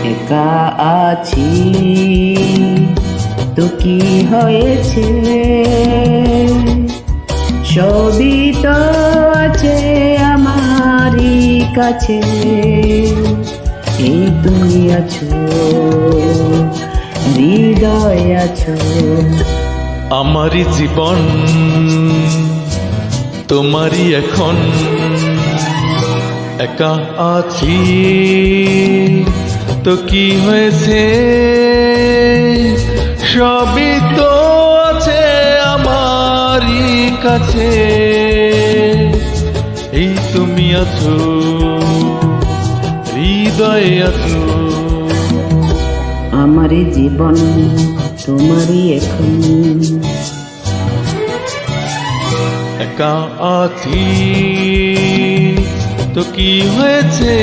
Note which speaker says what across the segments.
Speaker 1: একা আছি তো কি হয়েছে, সবই তো আছে আমারই কাছে। এই তুমি আছো, হৃদয় আছো।
Speaker 2: আমারই জীবন তোমারই এখন, একা আছি তো কি হয়েছে, সবই তো আছে আমারই কাছে। এই তুমি আছো, হৃদয়ে আছো।
Speaker 1: আমারই জীবন তোমারই এখন,
Speaker 2: একা আছি তো কি হয়েছে।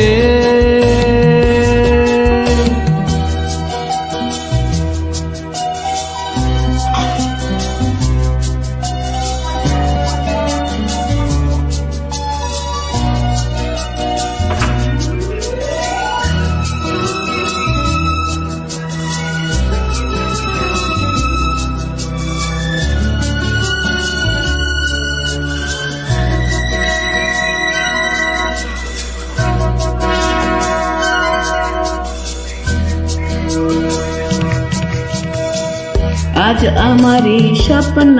Speaker 1: আজ আমারই স্বপ্ন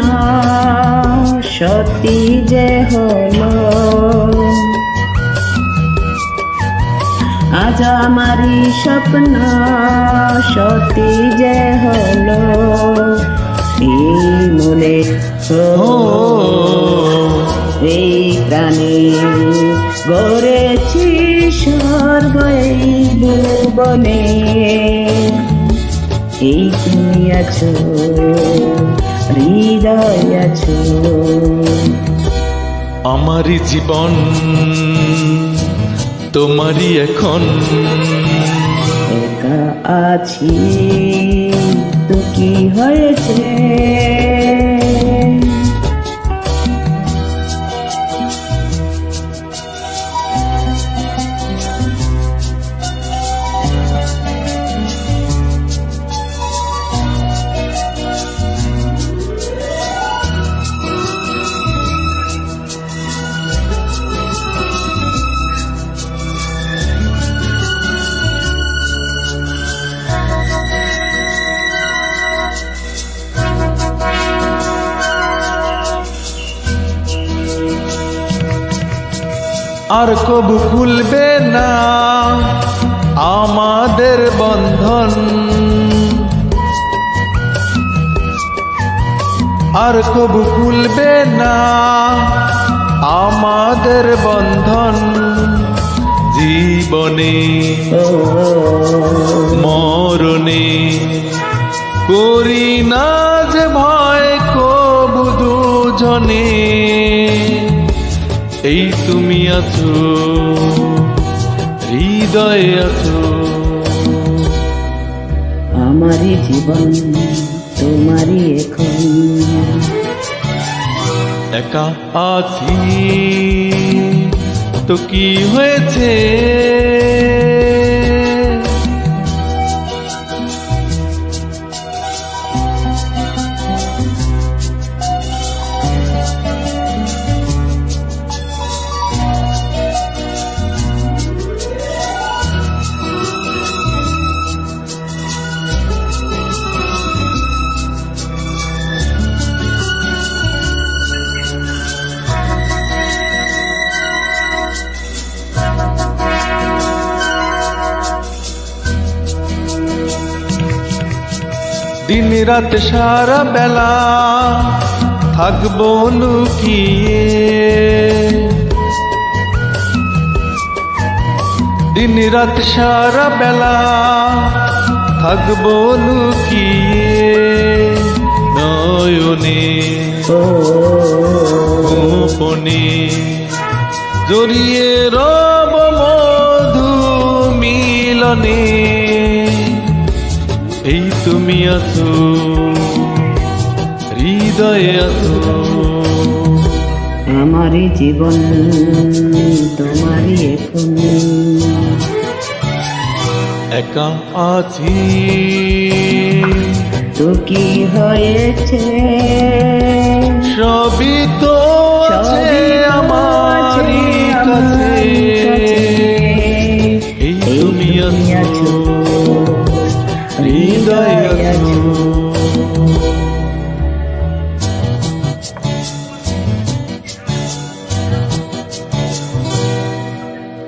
Speaker 1: সত্যি যে হলো, আজ আমারই স্বপ্ন সত্যি যে হলো। এই মনে এই প্রাণে গড়েছি স্বর্গ এই ভুবনে। এই তুমি আছো, হৃদয় আছো।
Speaker 2: আমারই জীবন তোমারই এখন,
Speaker 1: একা আছি তো কি হয়েছে।
Speaker 2: আর কবু খুলবে না আমাদের বন্ধন, আর কবু খুলবে না আমাদের বন্ধন। জীবনে মরণে করি না যে ভয় কবু দুজনে। এই তুমি আছো, হৃদয়ে আছো।
Speaker 1: আমারই জীবন তোমারই এখন,
Speaker 2: একা আছি তো কি হয়েছে। দিন রাত সারা বেলা থাকবো লুকিয়ে, দিন রাত সারা বেলা থাকবো লুকিয়ে। নয়নে গোপনে জড়িয়ে রব মধু মিলনে। এই তুমি আছো, হৃদয়ে আছো।
Speaker 1: আমারই জীবন তোমারই এখন,
Speaker 2: একা আছি।
Speaker 1: তো কি হয়েছে,
Speaker 2: সবই তো আছে আমারই কাছে। এই তুমি আছো, হৃদয় আছো।